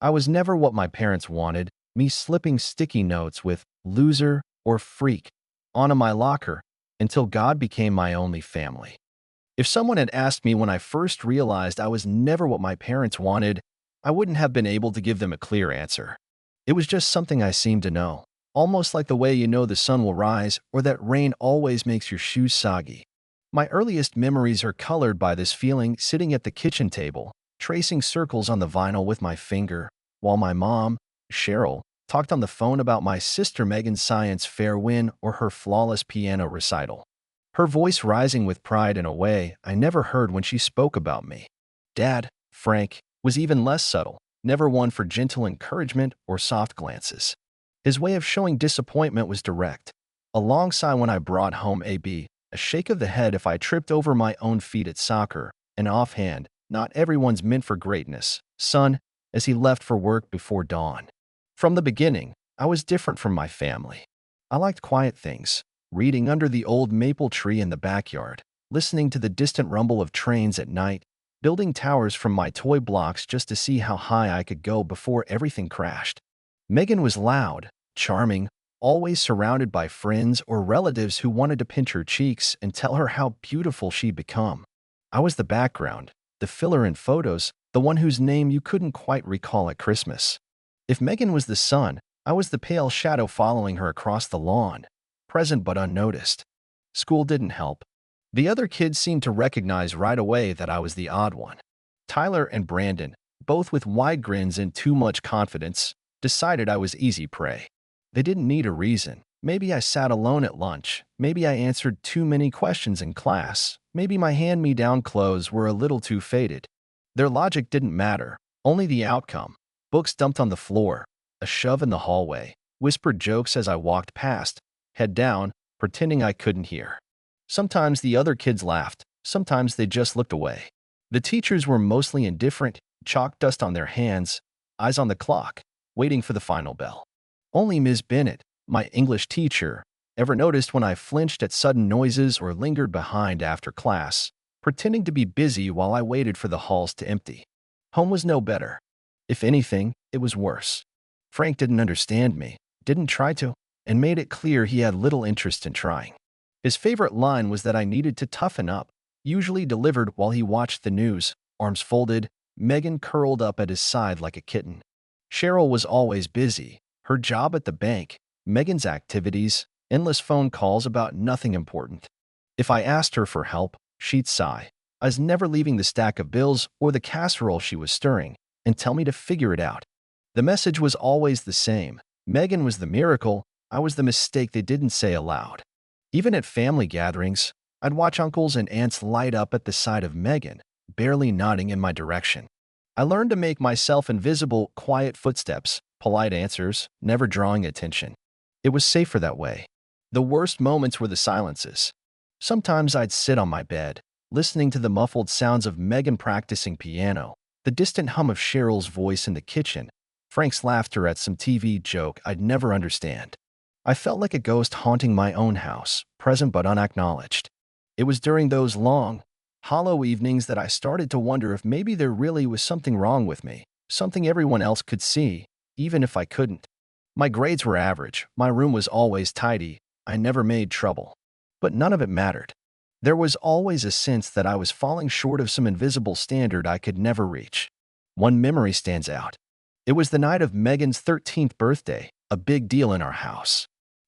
I was never what my parents wanted, me slipping sticky notes with loser or freak onto my locker until God became my only family. If someone had asked me when I first realized I was never what my parents wanted, I wouldn't have been able to give them a clear answer. It was just something I seemed to know, almost like the way you know the sun will rise or that rain always makes your shoes soggy. My earliest memories are colored by this feeling sitting at the kitchen table, tracing circles on the vinyl with my finger, while my mom, Cheryl, talked on the phone about my sister Megan's science fair win or her flawless piano recital. Her voice rising with pride in a way I never heard when she spoke about me. Dad, Frank, was even less subtle, never one for gentle encouragement or soft glances. His way of showing disappointment was direct. Alongside when I brought home a shake of the head if I tripped over my own feet at soccer, and offhand, not everyone's meant for greatness, son, as he left for work before dawn. From the beginning, I was different from my family. I liked quiet things, reading under the old maple tree in the backyard, listening to the distant rumble of trains at night, building towers from my toy blocks just to see how high I could go before everything crashed. Megan was loud, charming, always surrounded by friends or relatives who wanted to pinch her cheeks and tell her how beautiful she'd become. I was the background, the filler in photos, the one whose name you couldn't quite recall at Christmas. If Megan was the sun, I was the pale shadow following her across the lawn, present but unnoticed. School didn't help. The other kids seemed to recognize right away that I was the odd one. Tyler and Brandon, both with wide grins and too much confidence, decided I was easy prey. They didn't need a reason. Maybe I sat alone at lunch. Maybe I answered too many questions in class. Maybe my hand-me-down clothes were a little too faded. Their logic didn't matter, only the outcome. Books dumped on the floor, a shove in the hallway, whispered jokes as I walked past, head down, pretending I couldn't hear. Sometimes the other kids laughed, sometimes they just looked away. The teachers were mostly indifferent, chalk dust on their hands, eyes on the clock, waiting for the final bell. Only Ms. Bennett, my English teacher, ever noticed when I flinched at sudden noises or lingered behind after class, pretending to be busy while I waited for the halls to empty. Home was no better. If anything, it was worse. Frank didn't understand me, didn't try to, and made it clear he had little interest in trying. His favorite line was that I needed to toughen up, usually delivered while he watched the news, arms folded, Megan curled up at his side like a kitten. Cheryl was always busy, her job at the bank, Megan's activities, endless phone calls about nothing important. If I asked her for help, she'd sigh. I was never leaving the stack of bills or the casserole she was stirring, and tell me to figure it out. The message was always the same. Megan was the miracle, I was the mistake they didn't say aloud. Even at family gatherings, I'd watch uncles and aunts light up at the sight of Megan, barely nodding in my direction. I learned to make myself invisible, quiet footsteps, polite answers, never drawing attention. It was safer that way. The worst moments were the silences. Sometimes I'd sit on my bed, listening to the muffled sounds of Megan practicing piano, the distant hum of Cheryl's voice in the kitchen, Frank's laughter at some TV joke I'd never understand. I felt like a ghost haunting my own house, present but unacknowledged. It was during those long, hollow evenings that I started to wonder if maybe there really was something wrong with me, something everyone else could see, even if I couldn't. My grades were average, my room was always tidy, I never made trouble. But none of it mattered. There was always a sense that I was falling short of some invisible standard I could never reach. One memory stands out. It was the night of Megan's 13th birthday, a big deal in our house.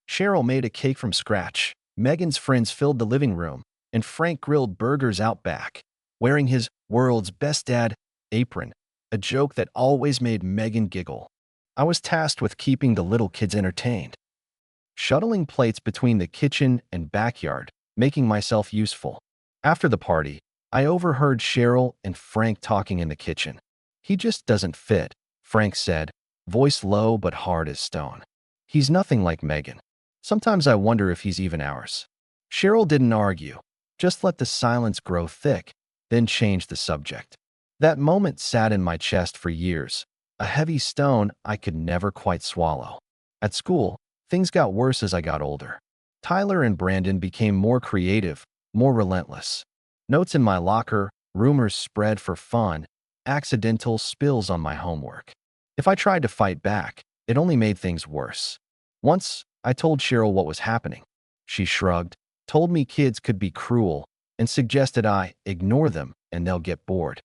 Cheryl made a cake from scratch, Megan's friends filled the living room, and Frank grilled burgers out back, wearing his world's best dad apron, a joke that always made Megan giggle. I was tasked with keeping the little kids entertained, shuttling plates between the kitchen and backyard, making myself useful. After the party, I overheard Cheryl and Frank talking in the kitchen. "He just doesn't fit," Frank said, voice low but hard as stone. "He's nothing like Megan. Sometimes I wonder if he's even ours." Cheryl didn't argue, just let the silence grow thick, then changed the subject. That moment sat in my chest for years, a heavy stone I could never quite swallow. At school, things got worse as I got older. Tyler and Brandon became more creative, more relentless. Notes in my locker, rumors spread for fun, accidental spills on my homework. If I tried to fight back, it only made things worse. Once, I told Cheryl what was happening. She shrugged, told me kids could be cruel, and suggested I ignore them and they'll get bored.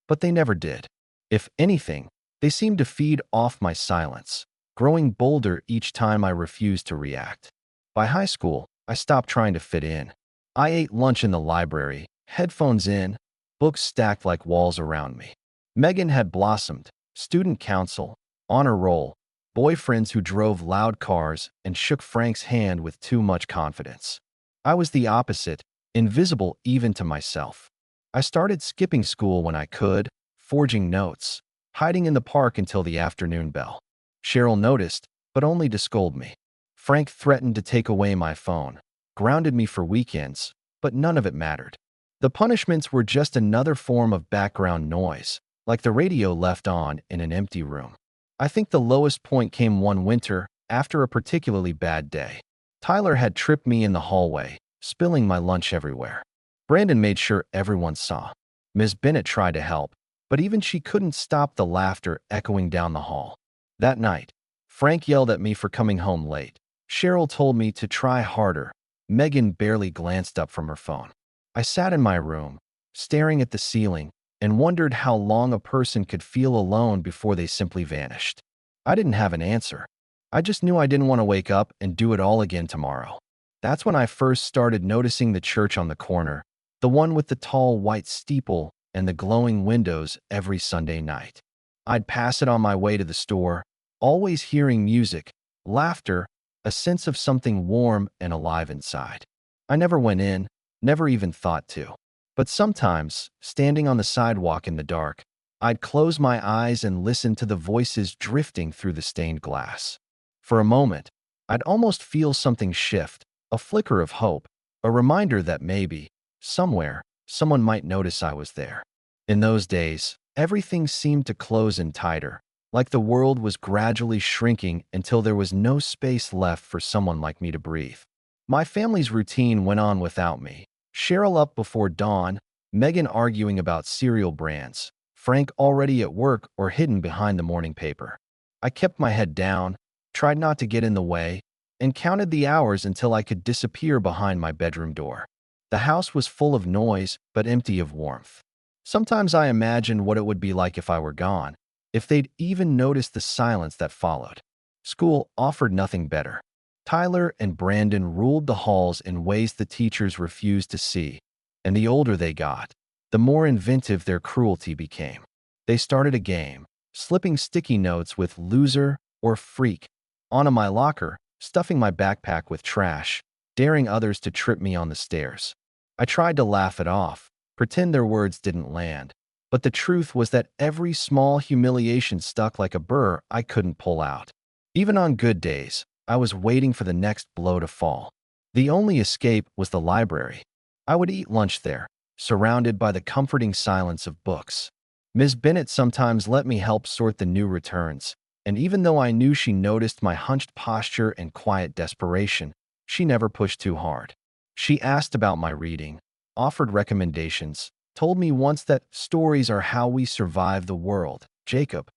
But they never did. If anything, they seemed to feed off my silence, growing bolder each time I refused to react. By high school, I stopped trying to fit in. I ate lunch in the library, headphones in, books stacked like walls around me. Megan had blossomed, student council, honor roll, boyfriends who drove loud cars and shook Frank's hand with too much confidence. I was the opposite, invisible even to myself. I started skipping school when I could, forging notes, hiding in the park until the afternoon bell. Cheryl noticed, but only to scold me. Frank threatened to take away my phone, grounded me for weekends, but none of it mattered. The punishments were just another form of background noise, like the radio left on in an empty room. I think the lowest point came one winter after a particularly bad day. Tyler had tripped me in the hallway, spilling my lunch everywhere. Brandon made sure everyone saw. Ms. Bennett tried to help, but even she couldn't stop the laughter echoing down the hall. That night, Frank yelled at me for coming home late. Cheryl told me to try harder. Megan barely glanced up from her phone. I sat in my room, staring at the ceiling, and wondered how long a person could feel alone before they simply vanished. I didn't have an answer. I just knew I didn't want to wake up and do it all again tomorrow. That's when I first started noticing the church on the corner, the one with the tall white steeple and the glowing windows every Sunday night. I'd pass it on my way to the store, always hearing music, laughter, a sense of something warm and alive inside. I never went in, never even thought to. But sometimes, standing on the sidewalk in the dark, I'd close my eyes and listen to the voices drifting through the stained glass. For a moment, I'd almost feel something shift, a flicker of hope, a reminder that maybe, somewhere, someone might notice I was there. In those days, everything seemed to close in tighter, like the world was gradually shrinking until there was no space left for someone like me to breathe. My family's routine went on without me. Cheryl up before dawn, Megan arguing about cereal brands, Frank already at work or hidden behind the morning paper. I kept my head down, tried not to get in the way, and counted the hours until I could disappear behind my bedroom door. The house was full of noise, but empty of warmth. Sometimes I imagined what it would be like if I were gone, if they'd even noticed the silence that followed. School offered nothing better. Tyler and Brandon ruled the halls in ways the teachers refused to see, and the older they got, the more inventive their cruelty became. They started a game, slipping sticky notes with loser or freak onto my locker, stuffing my backpack with trash, daring others to trip me on the stairs. I tried to laugh it off, pretend their words didn't land, but the truth was that every small humiliation stuck like a burr I couldn't pull out. Even on good days, I was waiting for the next blow to fall. The only escape was the library. I would eat lunch there, surrounded by the comforting silence of books. Ms. Bennett sometimes let me help sort the new returns, and even though I knew she noticed my hunched posture and quiet desperation, she never pushed too hard. She asked about my reading, offered recommendations, told me once that stories are how we survive the world. Jacob.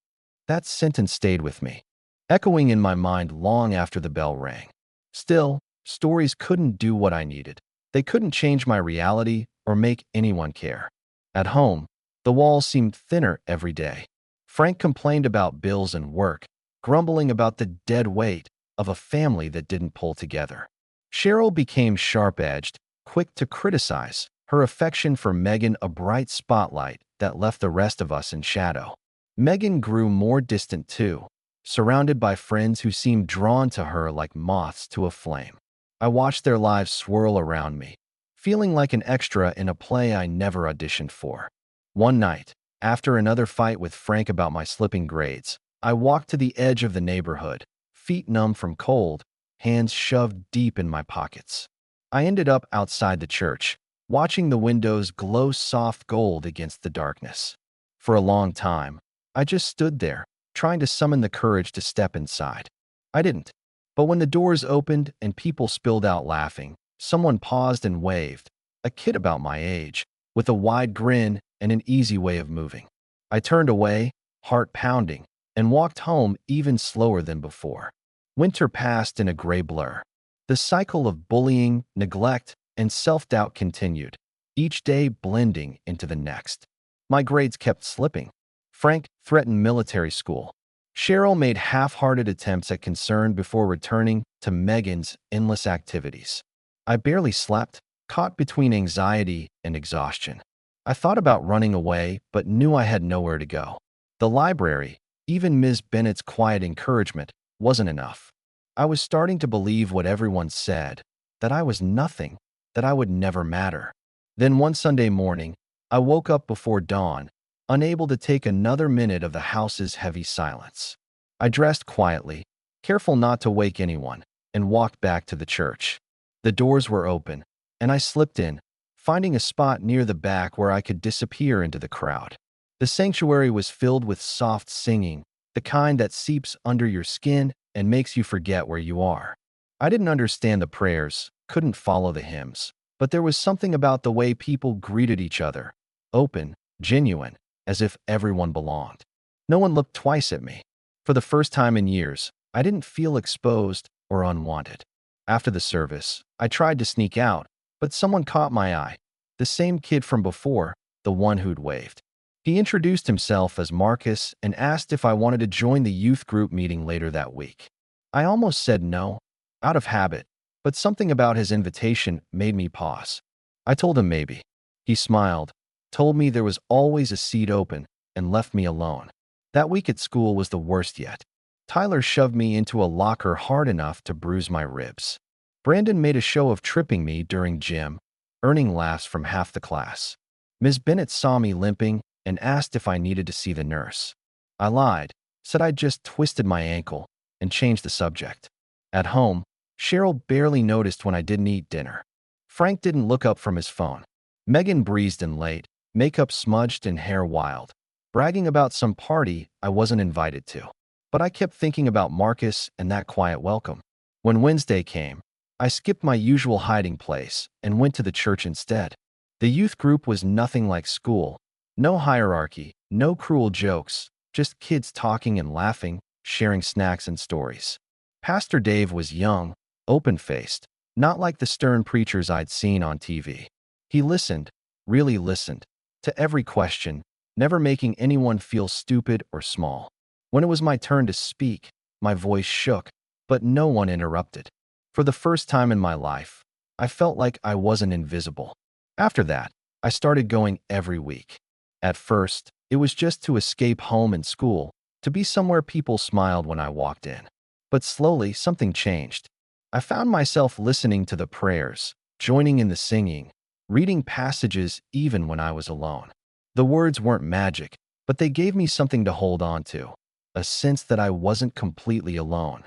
That sentence stayed with me, echoing in my mind long after the bell rang. Still, stories couldn't do what I needed. They couldn't change my reality or make anyone care. At home, the walls seemed thinner every day. Frank complained about bills and work, grumbling about the dead weight of a family that didn't pull together. Cheryl became sharp-edged, quick to criticize, her affection for Megan a bright spotlight that left the rest of us in shadow. Megan grew more distant too, surrounded by friends who seemed drawn to her like moths to a flame. I watched their lives swirl around me, feeling like an extra in a play I never auditioned for. One night, after another fight with Frank about my slipping grades, I walked to the edge of the neighborhood, feet numb from cold, hands shoved deep in my pockets. I ended up outside the church, watching the windows glow soft gold against the darkness. For a long time, I just stood there, trying to summon the courage to step inside. I didn't. But when the doors opened and people spilled out laughing, someone paused and waved, a kid about my age, with a wide grin and an easy way of moving. I turned away, heart pounding, and walked home even slower than before. Winter passed in a gray blur. The cycle of bullying, neglect, and self-doubt continued, each day blending into the next. My grades kept slipping. Frank threatened military school. Cheryl made half-hearted attempts at concern before returning to Megan's endless activities. I barely slept, caught between anxiety and exhaustion. I thought about running away, but knew I had nowhere to go. The library, even Ms. Bennett's quiet encouragement, wasn't enough. I was starting to believe what everyone said, that I was nothing, that I would never matter. Then one Sunday morning, I woke up before dawn, unable to take another minute of the house's heavy silence. I dressed quietly, careful not to wake anyone, and walked back to the church. The doors were open, and I slipped in, finding a spot near the back where I could disappear into the crowd. The sanctuary was filled with soft singing, the kind that seeps under your skin and makes you forget where you are. I didn't understand the prayers, couldn't follow the hymns, but there was something about the way people greeted each other, open, genuine, as if everyone belonged. No one looked twice at me. For the first time in years, I didn't feel exposed or unwanted. After the service, I tried to sneak out, but someone caught my eye. The same kid from before, the one who'd waved. He introduced himself as Marcus and asked if I wanted to join the youth group meeting later that week. I almost said no, out of habit, but something about his invitation made me pause. I told him maybe. He smiled, told me there was always a seat open, and left me alone. That week at school was the worst yet. Tyler shoved me into a locker hard enough to bruise my ribs. Brandon made a show of tripping me during gym, earning laughs from half the class. Ms. Bennett saw me limping and asked if I needed to see the nurse. I lied, said I'd just twisted my ankle, and changed the subject. At home, Cheryl barely noticed when I didn't eat dinner. Frank didn't look up from his phone. Megan breezed in late, makeup smudged and hair wild, bragging about some party I wasn't invited to. But I kept thinking about Marcus and that quiet welcome. When Wednesday came, I skipped my usual hiding place and went to the church instead. The youth group was nothing like school. No hierarchy, no cruel jokes, just kids talking and laughing, sharing snacks and stories. Pastor Dave was young, open-faced, not like the stern preachers I'd seen on TV. He listened, really listened, to every question, never making anyone feel stupid or small. When it was my turn to speak, my voice shook, but no one interrupted. For the first time in my life, I felt like I wasn't invisible. After that, I started going every week. At first, it was just to escape home and school, to be somewhere people smiled when I walked in. But slowly, something changed. I found myself listening to the prayers, joining in the singing, reading passages even when I was alone. The words weren't magic, but they gave me something to hold on to, a sense that I wasn't completely alone,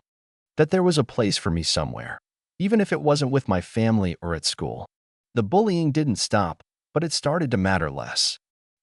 that there was a place for me somewhere, even if it wasn't with my family or at school. The bullying didn't stop, but it started to matter less.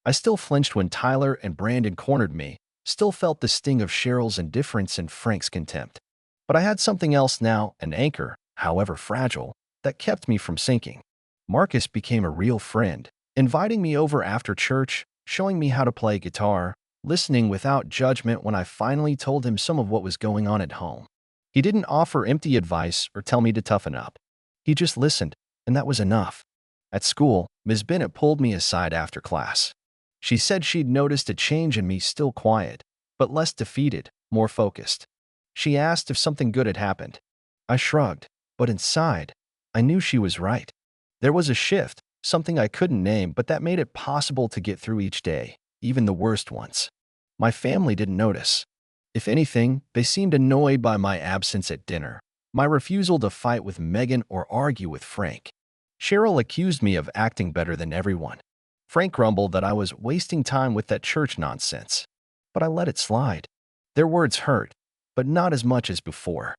I still flinched when Tyler and Brandon cornered me, still felt the sting of Cheryl's indifference and Frank's contempt. But I had something else now, an anchor, however fragile, that kept me from sinking. Marcus became a real friend, inviting me over after church, showing me how to play guitar, listening without judgment when I finally told him some of what was going on at home. He didn't offer empty advice or tell me to toughen up. He just listened, and that was enough. At school, Ms. Bennett pulled me aside after class. She said she'd noticed a change in me, still quiet, but less defeated, more focused. She asked if something good had happened. I shrugged, but inside, I knew she was right. There was a shift, something I couldn't name, but that made it possible to get through each day, even the worst ones. My family didn't notice. If anything, they seemed annoyed by my absence at dinner, my refusal to fight with Megan or argue with Frank. Cheryl accused me of acting better than everyone. Frank grumbled that I was wasting time with that church nonsense. But I let it slide. Their words hurt, but not as much as before.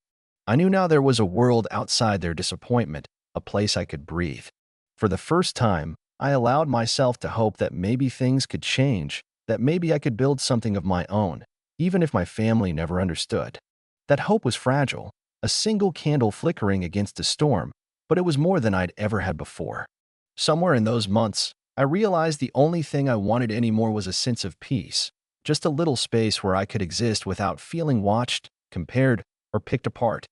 I knew now there was a world outside their disappointment, a place I could breathe. For the first time, I allowed myself to hope that maybe things could change, that maybe I could build something of my own, even if my family never understood. That hope was fragile, a single candle flickering against a storm, but it was more than I'd ever had before. Somewhere in those months, I realized the only thing I wanted anymore was a sense of peace, just a little space where I could exist without feeling watched, compared, or picked apart.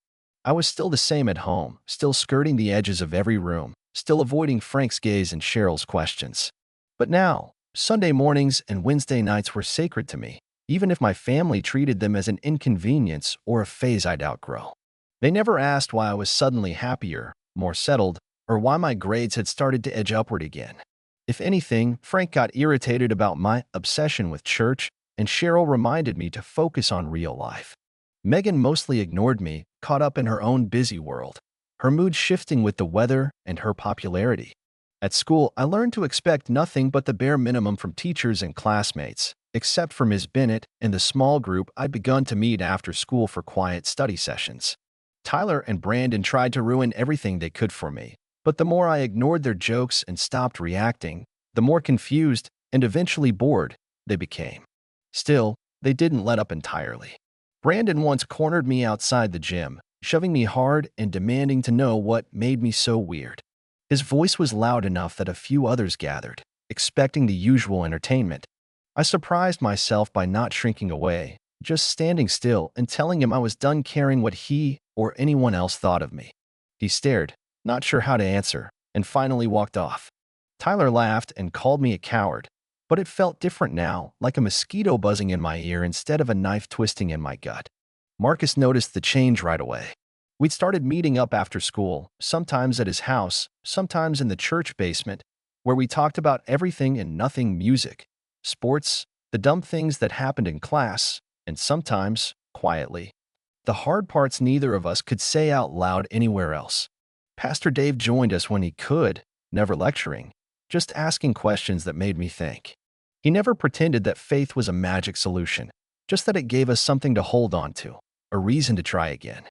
I was still the same at home, still skirting the edges of every room, still avoiding Frank's gaze and Cheryl's questions. But now, Sunday mornings and Wednesday nights were sacred to me, even if my family treated them as an inconvenience or a phase I'd outgrow. They never asked why I was suddenly happier, more settled, or why my grades had started to edge upward again. If anything, Frank got irritated about my obsession with church, and Cheryl reminded me to focus on real life. Megan mostly ignored me, caught up in her own busy world, her mood shifting with the weather and her popularity. At school, I learned to expect nothing but the bare minimum from teachers and classmates, except for Ms. Bennett and the small group I'd begun to meet after school for quiet study sessions. Tyler and Brandon tried to ruin everything they could for me, but the more I ignored their jokes and stopped reacting, the more confused and eventually bored they became. Still, they didn't let up entirely. Brandon once cornered me outside the gym, shoving me hard and demanding to know what made me so weird. His voice was loud enough that a few others gathered, expecting the usual entertainment. I surprised myself by not shrinking away, just standing still and telling him I was done caring what he or anyone else thought of me. He stared, not sure how to answer, and finally walked off. Tyler laughed and called me a coward, but it felt different now, like a mosquito buzzing in my ear instead of a knife twisting in my gut. Marcus noticed the change right away. We'd started meeting up after school, sometimes at his house, sometimes in the church basement, where we talked about everything and nothing: music, sports, the dumb things that happened in class, and sometimes, quietly, the hard parts neither of us could say out loud anywhere else. Pastor Dave joined us when he could, never lecturing, just asking questions that made me think. He never pretended that faith was a magic solution, just that it gave us something to hold on to, a reason to try again.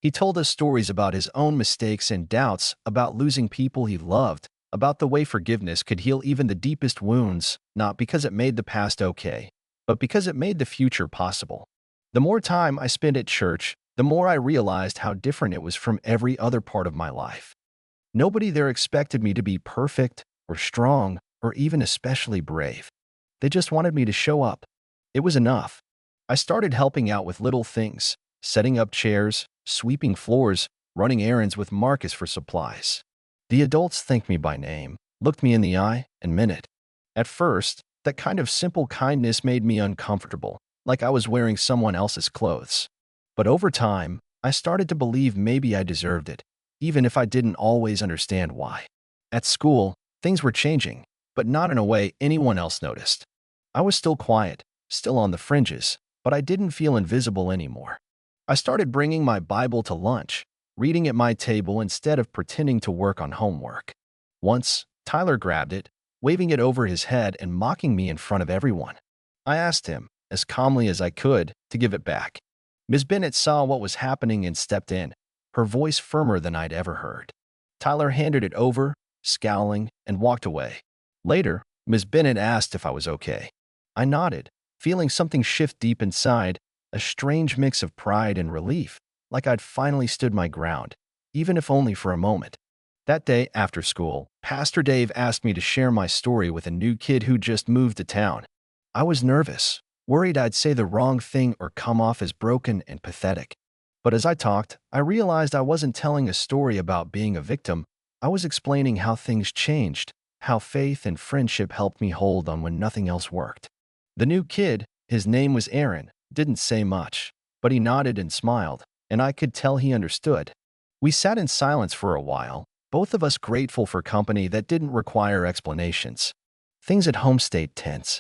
He told us stories about his own mistakes and doubts, about losing people he loved, about the way forgiveness could heal even the deepest wounds, not because it made the past okay, but because it made the future possible. The more time I spent at church, the more I realized how different it was from every other part of my life. Nobody there expected me to be perfect, or strong, or even especially brave. They just wanted me to show up. It was enough. I started helping out with little things, setting up chairs, sweeping floors, running errands with Marcus for supplies. The adults thanked me by name, looked me in the eye, and meant it. At first, that kind of simple kindness made me uncomfortable, like I was wearing someone else's clothes. But over time, I started to believe maybe I deserved it, even if I didn't always understand why. At school, things were changing, but not in a way anyone else noticed. I was still quiet, still on the fringes, but I didn't feel invisible anymore. I started bringing my Bible to lunch, reading at my table instead of pretending to work on homework. Once, Tyler grabbed it, waving it over his head and mocking me in front of everyone. I asked him, as calmly as I could, to give it back. Ms. Bennett saw what was happening and stepped in, her voice firmer than I'd ever heard. Tyler handed it over, scowling, and walked away. Later, Ms. Bennett asked if I was okay. I nodded, feeling something shift deep inside, a strange mix of pride and relief, like I'd finally stood my ground, even if only for a moment. That day after school, Pastor Dave asked me to share my story with a new kid who just moved to town. I was nervous, worried I'd say the wrong thing or come off as broken and pathetic. But as I talked, I realized I wasn't telling a story about being a victim. I was explaining how things changed, how faith and friendship helped me hold on when nothing else worked. The new kid, his name was Aaron, didn't say much, but he nodded and smiled, and I could tell he understood. We sat in silence for a while, both of us grateful for company that didn't require explanations. Things at home stayed tense.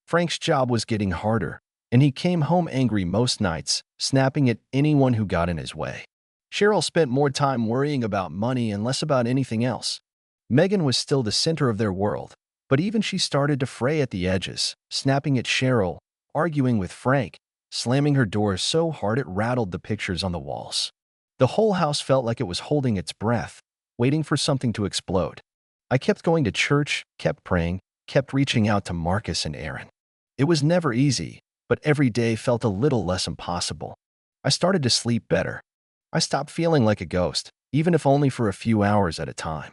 Frank's job was getting harder, and he came home angry most nights, snapping at anyone who got in his way. Cheryl spent more time worrying about money and less about anything else. Megan was still the center of their world, but even she started to fray at the edges, snapping at Cheryl, arguing with Frank, slamming her door so hard it rattled the pictures on the walls. The whole house felt like it was holding its breath, waiting for something to explode. I kept going to church, kept praying, kept reaching out to Marcus and Aaron. It was never easy, but every day felt a little less impossible. I started to sleep better. I stopped feeling like a ghost, even if only for a few hours at a time.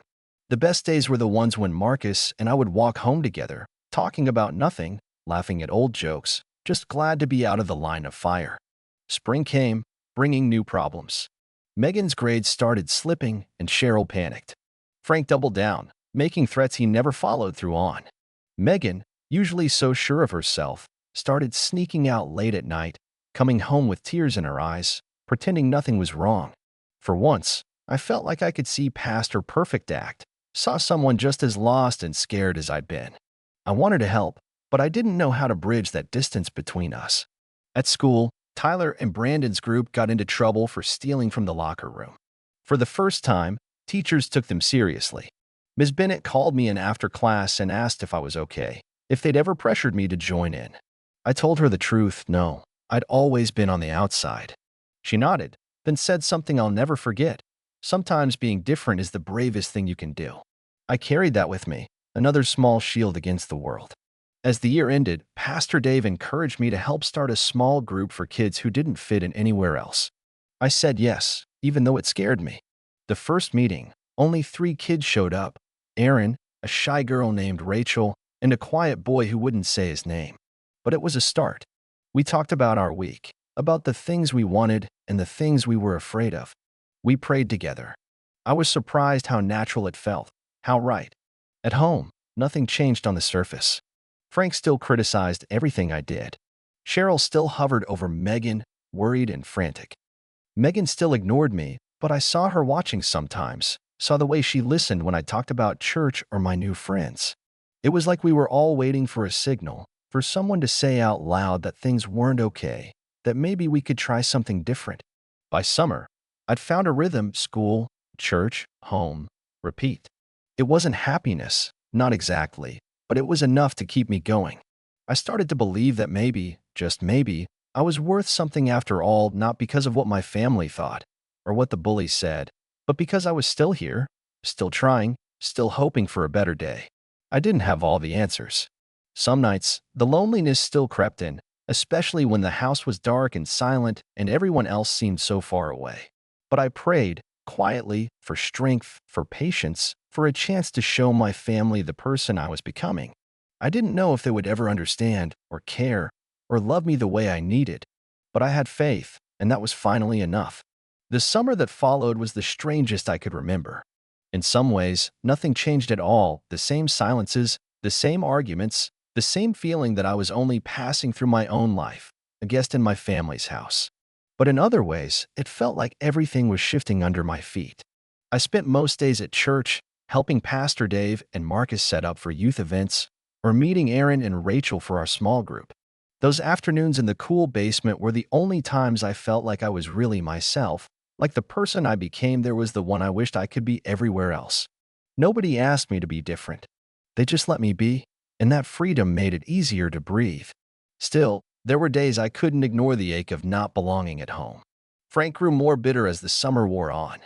The best days were the ones when Marcus and I would walk home together, talking about nothing, laughing at old jokes, just glad to be out of the line of fire. Spring came, bringing new problems. Megan's grades started slipping, and Cheryl panicked. Frank doubled down, making threats he never followed through on. Megan, usually so sure of herself, started sneaking out late at night, coming home with tears in her eyes, pretending nothing was wrong. For once, I felt like I could see past her perfect act, saw someone just as lost and scared as I'd been. I wanted to help, but I didn't know how to bridge that distance between us. At school, Tyler and Brandon's group got into trouble for stealing from the locker room. For the first time, teachers took them seriously. Ms. Bennett called me in after class and asked if I was okay, if they'd ever pressured me to join in. I told her the truth, no, I'd always been on the outside. She nodded, then said something I'll never forget. Sometimes being different is the bravest thing you can do. I carried that with me, another small shield against the world. As the year ended, Pastor Dave encouraged me to help start a small group for kids who didn't fit in anywhere else. I said yes, even though it scared me. The first meeting, only 3 kids showed up: Aaron, a shy girl named Rachel, and a quiet boy who wouldn't say his name. But it was a start. We talked about our week, about the things we wanted and the things we were afraid of. We prayed together. I was surprised how natural it felt, how right. At home, nothing changed on the surface. Frank still criticized everything I did. Cheryl still hovered over Megan, worried and frantic. Megan still ignored me, but I saw her watching sometimes, saw the way she listened when I talked about church or my new friends. It was like we were all waiting for a signal, for someone to say out loud that things weren't okay, that maybe we could try something different. By summer, I'd found a rhythm: school, church, home, repeat. It wasn't happiness, not exactly, but it was enough to keep me going. I started to believe that maybe, just maybe, I was worth something after all, not because of what my family thought or what the bullies said, but because I was still here, still trying, still hoping for a better day. I didn't have all the answers. Some nights, the loneliness still crept in, especially when the house was dark and silent and everyone else seemed so far away. But I prayed, quietly, for strength, for patience, for a chance to show my family the person I was becoming. I didn't know if they would ever understand, or care, or love me the way I needed, but I had faith, and that was finally enough. The summer that followed was the strangest I could remember. In some ways, nothing changed at all: the same silences, the same arguments, the same feeling that I was only passing through my own life, a guest in my family's house. But in other ways, it felt like everything was shifting under my feet. I spent most days at church, helping Pastor Dave and Marcus set up for youth events, or meeting Aaron and Rachel for our small group. Those afternoons in the cool basement were the only times I felt like I was really myself, like the person I became there was the one I wished I could be everywhere else. Nobody asked me to be different. They just let me be, and that freedom made it easier to breathe. Still, there were days I couldn't ignore the ache of not belonging at home. Frank grew more bitter as the summer wore on.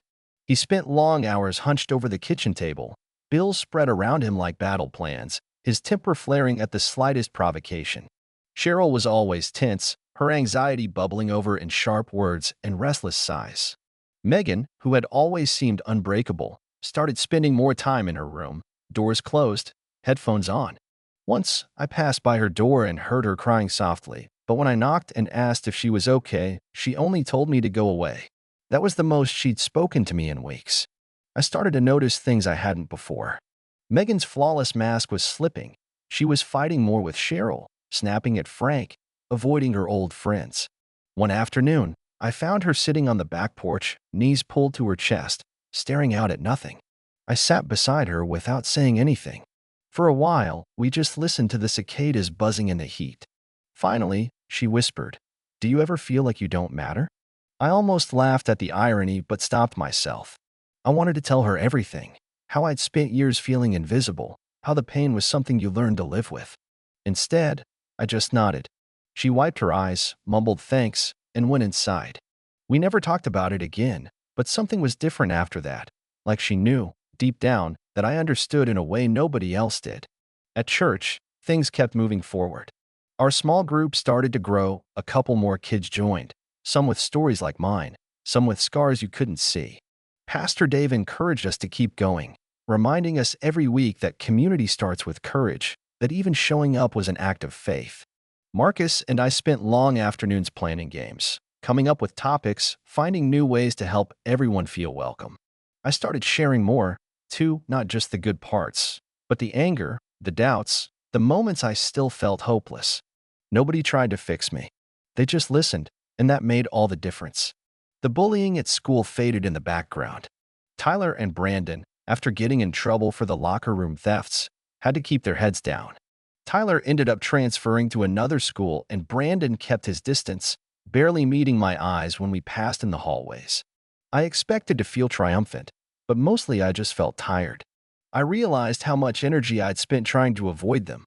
He spent long hours hunched over the kitchen table, bills spread around him like battle plans, his temper flaring at the slightest provocation. Cheryl was always tense, her anxiety bubbling over in sharp words and restless sighs. Megan, who had always seemed unbreakable, started spending more time in her room, doors closed, headphones on. Once, I passed by her door and heard her crying softly, but when I knocked and asked if she was okay, she only told me to go away. That was the most she'd spoken to me in weeks. I started to notice things I hadn't before. Megan's flawless mask was slipping. She was fighting more with Cheryl, snapping at Frank, avoiding her old friends. One afternoon, I found her sitting on the back porch, knees pulled to her chest, staring out at nothing. I sat beside her without saying anything. For a while, we just listened to the cicadas buzzing in the heat. Finally, she whispered, "Do you ever feel like you don't matter?" I almost laughed at the irony but stopped myself. I wanted to tell her everything, how I'd spent years feeling invisible, how the pain was something you learned to live with. Instead, I just nodded. She wiped her eyes, mumbled thanks, and went inside. We never talked about it again, but something was different after that, like she knew, deep down, that I understood in a way nobody else did. At church, things kept moving forward. Our small group started to grow, a couple more kids joined, some with stories like mine, some with scars you couldn't see. Pastor Dave encouraged us to keep going, reminding us every week that community starts with courage, that even showing up was an act of faith. Marcus and I spent long afternoons planning games, coming up with topics, finding new ways to help everyone feel welcome. I started sharing more, too, not just the good parts, but the anger, the doubts, the moments I still felt hopeless. Nobody tried to fix me. They just listened, and that made all the difference. The bullying at school faded in the background. Tyler and Brandon, after getting in trouble for the locker room thefts, had to keep their heads down. Tyler ended up transferring to another school, and Brandon kept his distance, barely meeting my eyes when we passed in the hallways. I expected to feel triumphant, but mostly I just felt tired. I realized how much energy I'd spent trying to avoid them,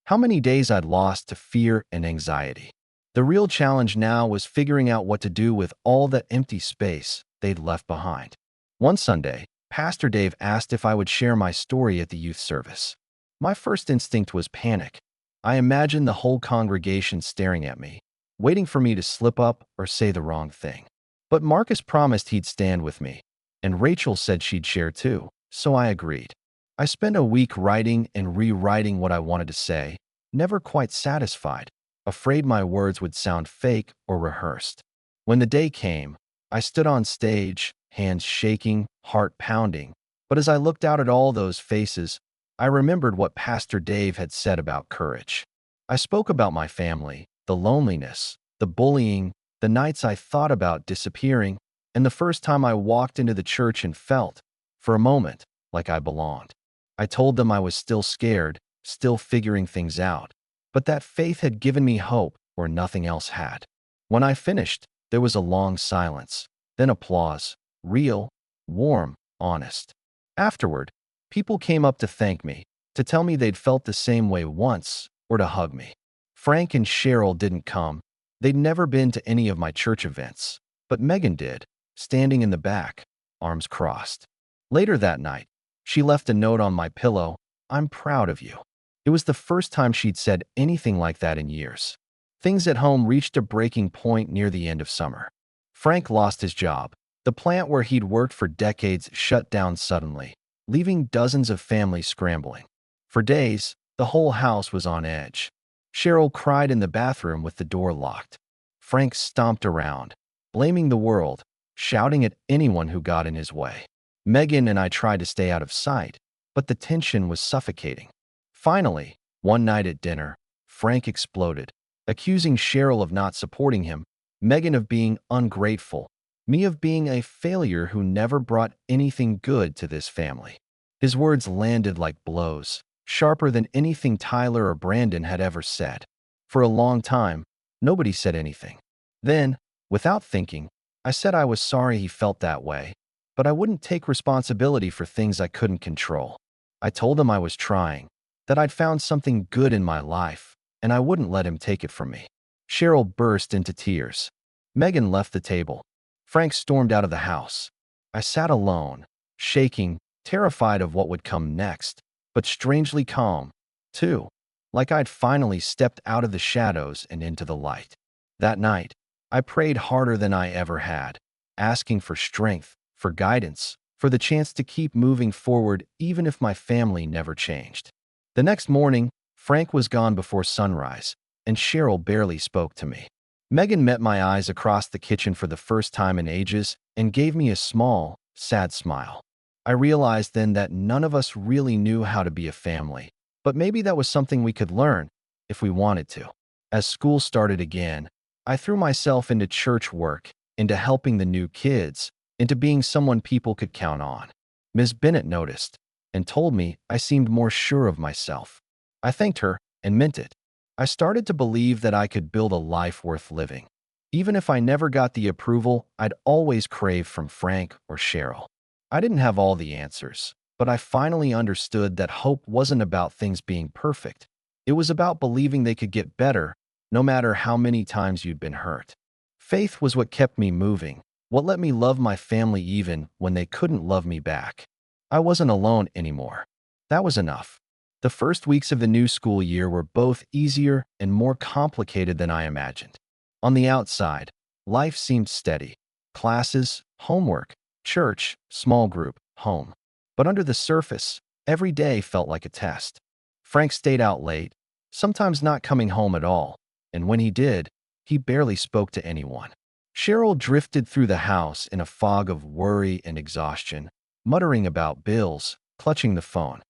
how many days I'd lost to fear and anxiety. The real challenge now was figuring out what to do with all that empty space they'd left behind. One Sunday, Pastor Dave asked if I would share my story at the youth service. My first instinct was panic. I imagined the whole congregation staring at me, waiting for me to slip up or say the wrong thing. But Marcus promised he'd stand with me, and Rachel said she'd share too, so I agreed. I spent a week writing and rewriting what I wanted to say, never quite satisfied, afraid my words would sound fake or rehearsed. When the day came, I stood on stage, hands shaking, heart pounding, but as I looked out at all those faces, I remembered what Pastor Dave had said about courage. I spoke about my family, the loneliness, the bullying, the nights I thought about disappearing, and the first time I walked into the church and felt, for a moment, like I belonged. I told them I was still scared, still figuring things out, but that faith had given me hope where nothing else had. When I finished, there was a long silence, then applause, real, warm, honest. Afterward, people came up to thank me, to tell me they'd felt the same way once, or to hug me. Frank and Cheryl didn't come. They'd never been to any of my church events, but Megan did, standing in the back, arms crossed. Later that night, she left a note on my pillow, "I'm proud of you." It was the first time she'd said anything like that in years. Things at home reached a breaking point near the end of summer. Frank lost his job. The plant where he'd worked for decades shut down suddenly, leaving dozens of families scrambling. For days, the whole house was on edge. Cheryl cried in the bathroom with the door locked. Frank stomped around, blaming the world, shouting at anyone who got in his way. Megan and I tried to stay out of sight, but the tension was suffocating. Finally, one night at dinner, Frank exploded, accusing Cheryl of not supporting him, Megan of being ungrateful, me of being a failure who never brought anything good to this family. His words landed like blows, sharper than anything Tyler or Brandon had ever said. For a long time, nobody said anything. Then, without thinking, I said I was sorry he felt that way, but I wouldn't take responsibility for things I couldn't control. I told him I was trying, that I'd found something good in my life, and I wouldn't let him take it from me. Cheryl burst into tears. Megan left the table. Frank stormed out of the house. I sat alone, shaking, terrified of what would come next, but strangely calm, too, like I'd finally stepped out of the shadows and into the light. That night, I prayed harder than I ever had, asking for strength, for guidance, for the chance to keep moving forward even if my family never changed. The next morning, Frank was gone before sunrise, and Cheryl barely spoke to me. Megan met my eyes across the kitchen for the first time in ages and gave me a small, sad smile. I realized then that none of us really knew how to be a family, but maybe that was something we could learn if we wanted to. As school started again, I threw myself into church work, into helping the new kids, into being someone people could count on. Ms. Bennett noticed and told me I seemed more sure of myself. I thanked her and meant it. I started to believe that I could build a life worth living. Even if I never got the approval I'd always craved from Frank or Cheryl. I didn't have all the answers, but I finally understood that hope wasn't about things being perfect. It was about believing they could get better, no matter how many times you'd been hurt. Faith was what kept me moving, what let me love my family even when they couldn't love me back. I wasn't alone anymore. That was enough. The first weeks of the new school year were both easier and more complicated than I imagined. On the outside, life seemed steady. Classes, homework, church, small group, home. But under the surface, every day felt like a test. Frank stayed out late, sometimes not coming home at all, and when he did, he barely spoke to anyone. Cheryl drifted through the house in a fog of worry and exhaustion, muttering about bills, clutching the phone,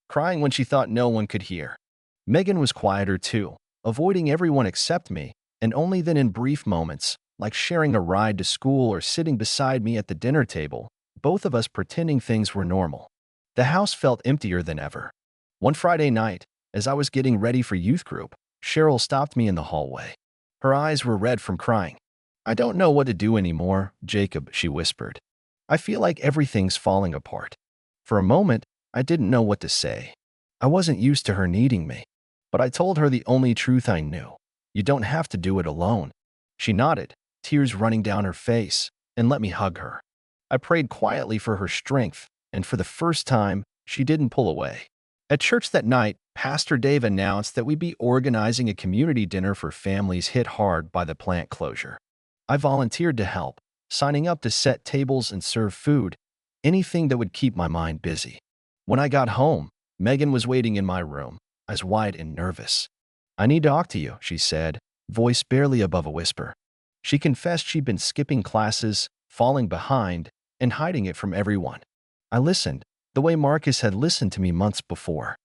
crying when she thought no one could hear. Megan was quieter too, avoiding everyone except me, and only then in brief moments, like sharing a ride to school or sitting beside me at the dinner table, both of us pretending things were normal. The house felt emptier than ever. One Friday night, as I was getting ready for youth group, Cheryl stopped me in the hallway. Her eyes were red from crying. "I don't know what to do anymore, Jacob," she whispered. "I feel like everything's falling apart." For a moment, I didn't know what to say. I wasn't used to her needing me, but I told her the only truth I knew. "You don't have to do it alone." She nodded, tears running down her face, and let me hug her. I prayed quietly for her strength, and for the first time, she didn't pull away. At church that night, Pastor Dave announced that we'd be organizing a community dinner for families hit hard by the plant closure. I volunteered to help, signing up to set tables and serve food, anything that would keep my mind busy. When I got home, Megan was waiting in my room, eyes wide and nervous. "I need to talk to you," she said, voice barely above a whisper. She confessed she'd been skipping classes, falling behind, and hiding it from everyone. I listened, the way Marcus had listened to me months before.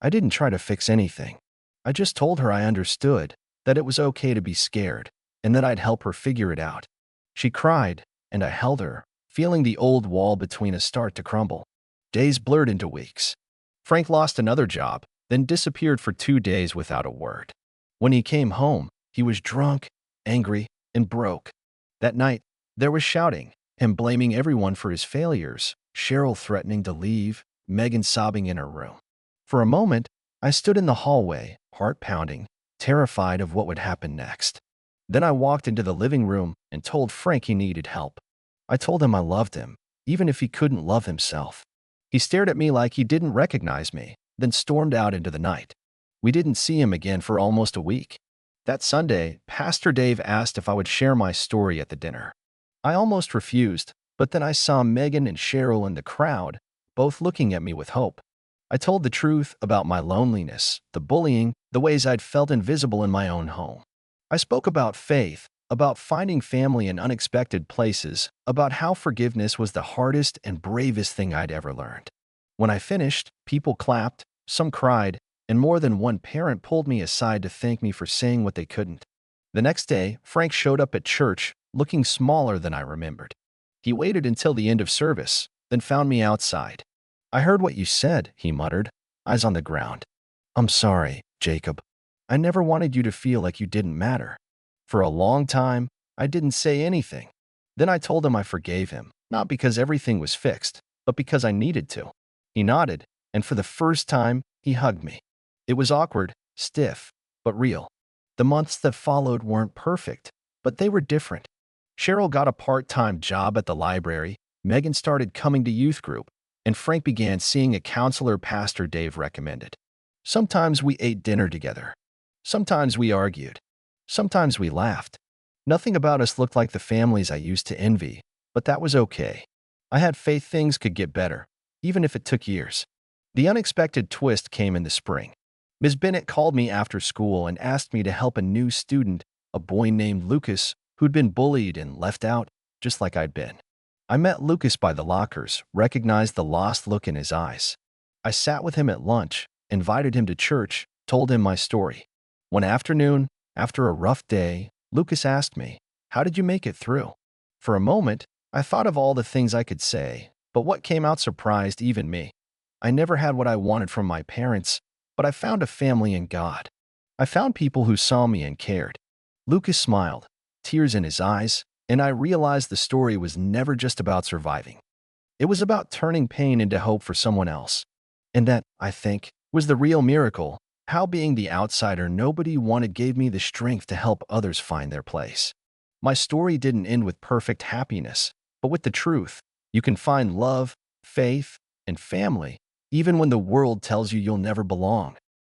I didn't try to fix anything. I just told her I understood, that it was okay to be scared, and that I'd help her figure it out. She cried, and I held her, feeling the old wall between us start to crumble. Days blurred into weeks. Frank lost another job, then disappeared for 2 days without a word. When he came home, he was drunk, angry, and broke. That night, there was shouting, him blaming everyone for his failures, Cheryl threatening to leave, Megan sobbing in her room. For a moment, I stood in the hallway, heart pounding, terrified of what would happen next. Then I walked into the living room and told Frank he needed help. I told him I loved him, even if he couldn't love himself. He stared at me like he didn't recognize me, then stormed out into the night. We didn't see him again for almost a week. That Sunday, Pastor Dave asked if I would share my story at the dinner. I almost refused, but then I saw Megan and Cheryl in the crowd, both looking at me with hope. I told the truth about my loneliness, the bullying, the ways I'd felt invisible in my own home. I spoke about faith, about finding family in unexpected places, about how forgiveness was the hardest and bravest thing I'd ever learned. When I finished, people clapped, some cried, and more than one parent pulled me aside to thank me for saying what they couldn't. The next day, Frank showed up at church, looking smaller than I remembered. He waited until the end of service, then found me outside. "I heard what you said," he muttered, eyes on the ground. "I'm sorry, Jacob. I never wanted you to feel like you didn't matter." For a long time, I didn't say anything. Then I told him I forgave him, not because everything was fixed, but because I needed to. He nodded, and for the first time, he hugged me. It was awkward, stiff, but real. The months that followed weren't perfect, but they were different. Cheryl got a part-time job at the library, Megan started coming to youth group, and Frank began seeing a counselor Pastor Dave recommended. Sometimes we ate dinner together. Sometimes we argued. Sometimes we laughed. Nothing about us looked like the families I used to envy, but that was okay. I had faith things could get better, even if it took years. The unexpected twist came in the spring. Ms. Bennett called me after school and asked me to help a new student, a boy named Lucas, who'd been bullied and left out, just like I'd been. I met Lucas by the lockers, recognized the lost look in his eyes. I sat with him at lunch, invited him to church, told him my story. One afternoon, after a rough day, Lucas asked me, "How did you make it through?" For a moment, I thought of all the things I could say, but what came out surprised even me. I never had what I wanted from my parents, but I found a family in God. I found people who saw me and cared. Lucas smiled, tears in his eyes, and I realized the story was never just about surviving. It was about turning pain into hope for someone else. And that, I think, was the real miracle, how being the outsider nobody wanted gave me the strength to help others find their place. My story didn't end with perfect happiness, but with the truth. You can find love, faith, and family, even when the world tells you you'll never belong.